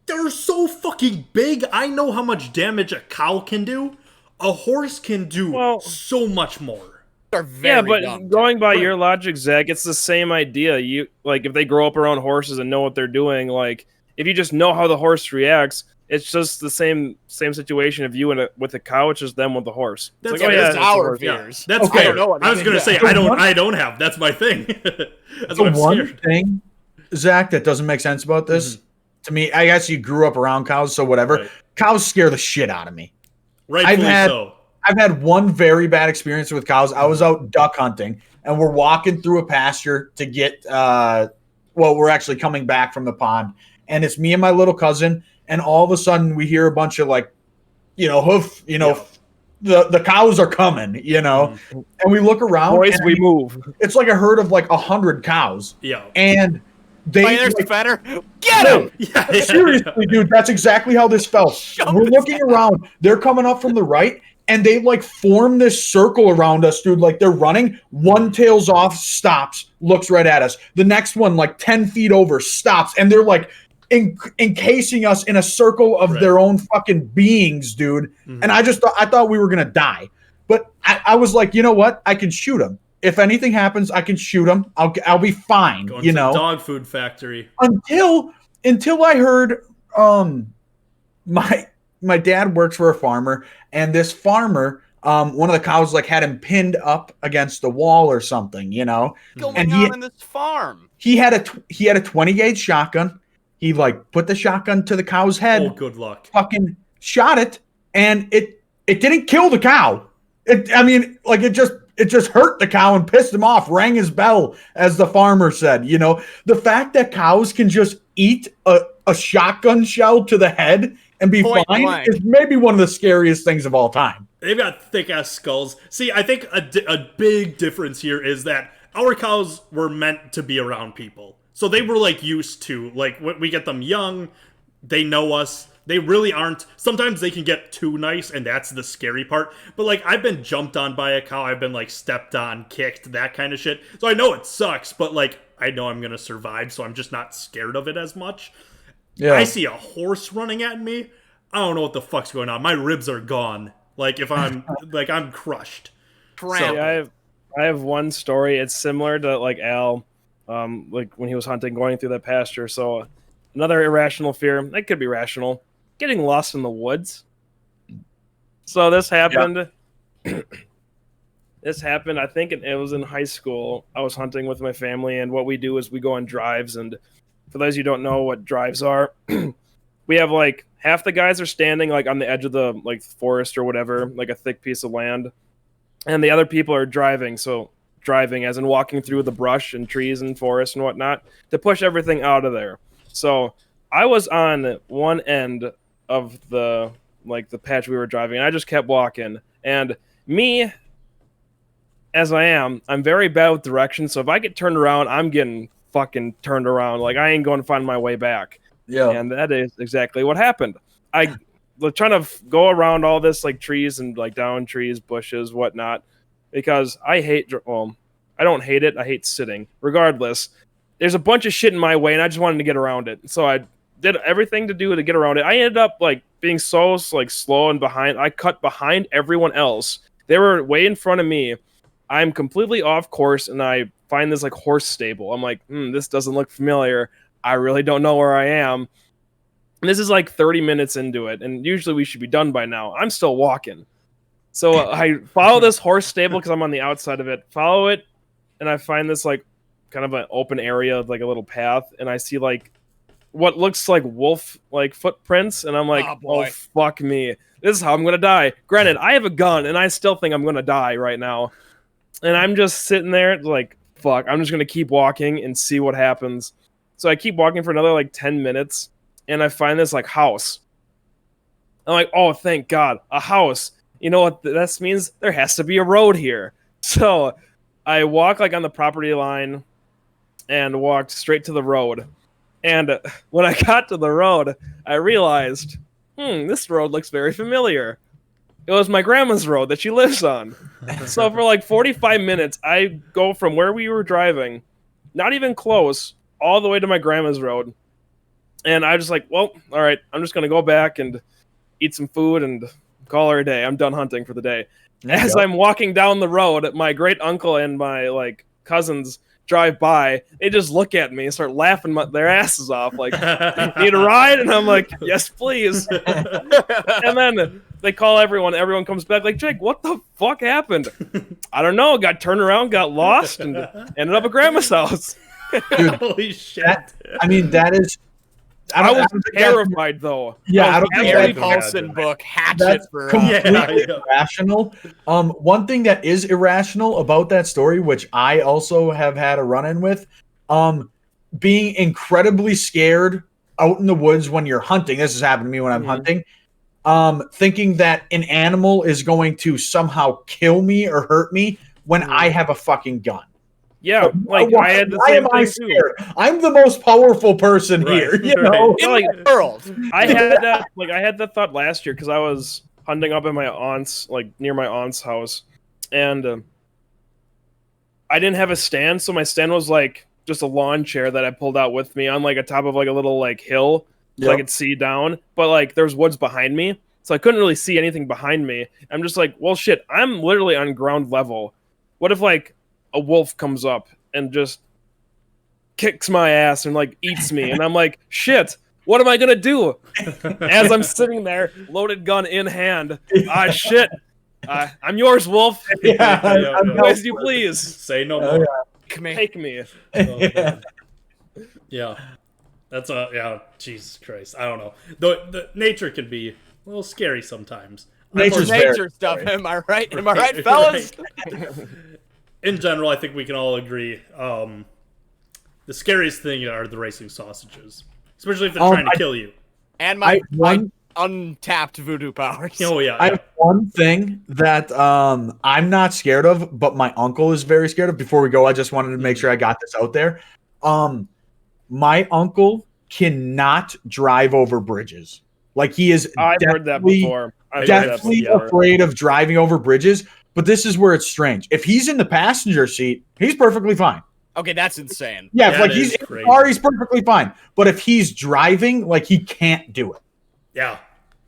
they're so fucking big. I know how much damage a cow can do. A horse can do Well- so much more. They're very Yeah, but dumb. going by Right. your logic, Zach, it's the same idea. You like if they grow up around horses and know what they're doing. Like if you just know how the horse reacts, it's just the same situation. If you with a cow, it's just them with the horse. It's That's like, what oh yeah, it's it's a our horse. fear. Yeah, Fears. that's Okay. fair. I don't know what I was gonna say So I one- don't have. That's my thing. That's The what I'm one scared. thing, Zach, that doesn't make sense about this, to me, I guess you grew up around cows, so whatever. Right. Cows scare the shit out of me. Rightfully had- so. I've had one very bad experience with cows. I was out duck hunting, and we're walking through a pasture to get, we're actually coming back from the pond, and it's me and my little cousin, and all of a sudden we hear a bunch of like, hoof, the cows are coming, and we look around. Boys, we move. It's like a herd of like 100 cows. Yeah. And There's the better. Get him! Seriously, dude, that's exactly how this felt. We're looking around. They're coming up from the right, and they like form this circle around us, dude. Like they're running. One tails off, stops, looks right at us. The next one, like 10 feet over, stops, and they're like encasing us in a circle of their own fucking beings, dude. And I thought we were gonna die, but I was like, you know what? I can shoot them. If anything happens, I can shoot them. I'll be fine. Going to the dog food factory. Until I heard my dad works for a farmer, and this farmer, one of the cows like had him pinned up against the wall or something, What's going on in this farm? He had a 20 gauge shotgun. He like put the shotgun to the cow's head. Oh, good luck. Fucking shot it, and it didn't kill the cow. It just hurt the cow and pissed him off, rang his bell, as the farmer said. The fact that cows can just eat a shotgun shell to the head and be Point fine blank. is maybe one of the scariest things of all time. They've got thick-ass skulls. See, I think a big difference here is that our cows were meant to be around people. So they were, like, used to, like, when we get them young, they know us. They really aren't. Sometimes they can get too nice, and that's the scary part. But, like, I've been jumped on by a cow. I've been, like, stepped on, kicked, that kind of shit. So I know it sucks, but, like, I know I'm going to survive, so I'm just not scared of it as much. Yeah. I see a horse running at me. I don't know what the fuck's going on. My ribs are gone. Like, if I'm, like, I'm crushed. So, yeah, I have one story. It's similar to, like, Al, like, when he was hunting, going through that pasture. So, another irrational fear. That could be rational. Getting lost in the woods. So this happened. Yeah. This happened. I think it was in high school. I was hunting with my family, and what we do is we go on drives. And for those of you who don't know what drives are, we have like half the guys are standing like on the edge of the like forest or whatever, like a thick piece of land, and the other people are driving. So driving, as in walking through the brush and trees and forest and whatnot, to push everything out of there. So I was on one end of the patch we were driving, and I just kept walking. And me, as I'm very bad with directions, so if I get turned around, I'm getting fucking turned around. Like, I ain't going to find my way back. Yeah. And that is exactly what happened. I was trying to go around all this, like, trees and, like, down trees, bushes, whatnot, because I don't hate it. I hate sitting. Regardless, there's a bunch of shit in my way, and I just wanted to get around it. So I did everything to do to get around it. I ended up like being so like slow and behind. I cut behind everyone else. They were way in front of me. I'm completely off course, and I find this like horse stable. I'm like, this doesn't look familiar. I really don't know where I am. And this is like 30 minutes into it, and usually we should be done by now. I'm still walking. So I follow this horse stable because I'm on the outside of it. Follow it, and I find this like kind of an open area, like a little path, and I see like what looks like wolf like footprints, and I'm like, oh fuck me, this is how I'm gonna die. Granted, I have a gun, and I still think I'm gonna die right now, and I'm just sitting there like, fuck, I'm just gonna keep walking and see what happens. So I keep walking for another like 10 minutes, and I find this like house. I'm like, oh, thank God, a house. You know what this means? There has to be a road here. So I walk like on the property line and walked straight to the road. And when I got to the road, I realized, this road looks very familiar. It was my grandma's road that she lives on. So for like 45 minutes, I go from where we were driving, not even close, all the way to my grandma's road. And I just like, well, all right, I'm just going to go back and eat some food and call her a day. I'm done hunting for the day. As I'm walking down the road, my great uncle and my like cousins drive by. They just look at me and start laughing their asses off, like, need a ride? And I'm like, yes, please. And then they call everyone. Everyone comes back like, Jake, what the fuck happened? I don't know. Got turned around, got lost, and ended up at grandma's house. Dude, holy shit. That is... I was terrified, though. Yeah, I don't think Gary Paulson book hatchet for completely irrational. One thing that is irrational about that story, which I also have had a run-in with, being incredibly scared out in the woods when you're hunting. This has happened to me when I'm hunting. Thinking that an animal is going to somehow kill me or hurt me when I have a fucking gun. Yeah, like I had the Why same am I thing too. scared? I'm the most powerful person here, you know. In like- the world. I had that thought last year because I was hunting up at my aunt's, like near my aunt's house, and I didn't have a stand, so my stand was like just a lawn chair that I pulled out with me on like a top of like a little like hill, so I could see down. But like there's woods behind me, so I couldn't really see anything behind me. I'm just like, well, shit, I'm literally on ground level. What if like a wolf comes up and just kicks my ass and like eats me? And I'm like, shit, what am I gonna do? As I'm sitting there, loaded gun in hand. Ah, shit. I'm yours, wolf. As you please. Say no more. Take me. Oh, yeah. That's Jesus Christ. I don't know. The nature can be a little scary sometimes. Nature's Nature stuff, am I right? Am I right, fellas? Right. In general, I think we can all agree. The scariest thing are the racing sausages, especially if they're trying to kill you. And my untapped voodoo powers. Oh yeah. I have one thing that I'm not scared of, but my uncle is very scared of. Before we go, I just wanted to make sure I got this out there. My uncle cannot drive over bridges. Like he is. I've heard that before. Definitely afraid of driving over bridges. But this is where it's strange. If he's in the passenger seat, he's perfectly fine. Okay, that's insane. Yeah, if like he's in the car, he's perfectly fine. But if he's driving, like he can't do it. Yeah,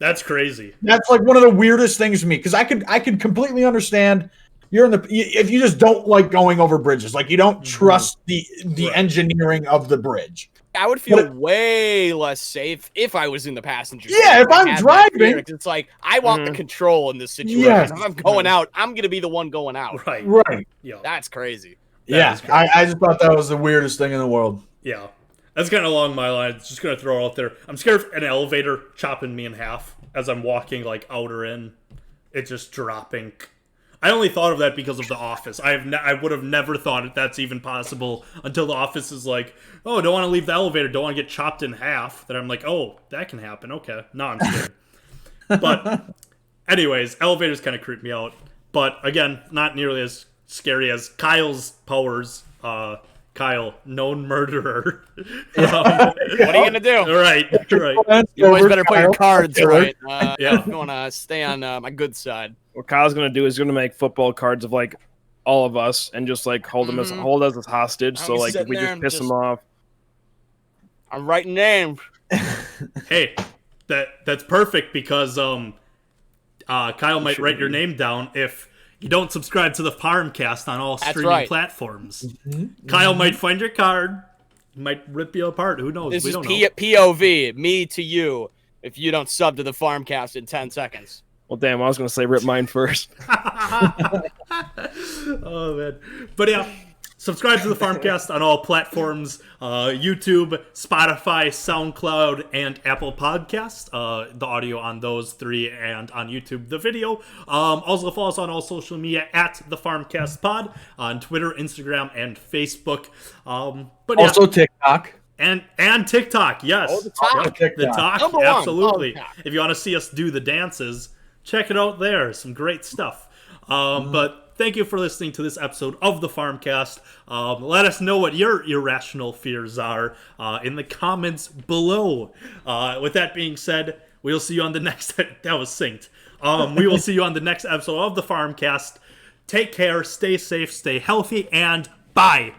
that's crazy. That's like one of the weirdest things to me because I could completely understand if you just don't like going over bridges, like you don't trust the engineering of the bridge. I would feel way less safe if I was in the passenger seat. Yeah, if I'm driving, it's like I want the control in this situation. Yes. If I'm going out, I'm gonna be the one going out. Right. Yeah, That's crazy. Yeah, I just thought that was the weirdest thing in the world. Yeah, that's kind of along my lines. Just gonna throw it out there. I'm scared of an elevator chopping me in half as I'm walking like out or in. It's just dropping. I only thought of that because of The Office. I would have never thought that's even possible until The Office is like, oh, don't want to leave the elevator, don't want to get chopped in half. Then I'm like, oh, that can happen. Okay, no, I'm scared. But anyways, elevators kind of creep me out. But again, not nearly as scary as Kyle's powers. Kyle, known murderer. What are you gonna do? Right. You always better play your cards right. I'm gonna stay on my good side. What Kyle's gonna do is gonna make football cards of like all of us and just like hold us as hostage. So like if we just piss them off. I'm writing names. Hey, that's perfect because Kyle might write your name down if you don't subscribe to the Farmcast on all streaming platforms. Kyle might find your card, might rip you apart. Who knows? This we is don't know. POV, me to you, if you don't sub to the Farmcast in 10 seconds. Well, damn, I was going to say rip mine first. Oh, man. But yeah, subscribe to the Farmcast on all platforms, YouTube, Spotify, SoundCloud, and Apple Podcasts. The audio on those three, and on YouTube, the video. Also follow us on all social media at the Farmcast Pod on Twitter, Instagram, and Facebook. But also TikTok. And TikTok, yes. Oh, the talk. The talk, Number one. absolutely. Oh, talk. If you want to see us do the dances, check it out there. Some great stuff. But thank you for listening to this episode of the Farmcast. Let us know what your irrational fears are in the comments below. With that being said, we'll see you on the next... that was synced. We will see you on the next episode of the Farmcast. Take care, stay safe, stay healthy, and bye!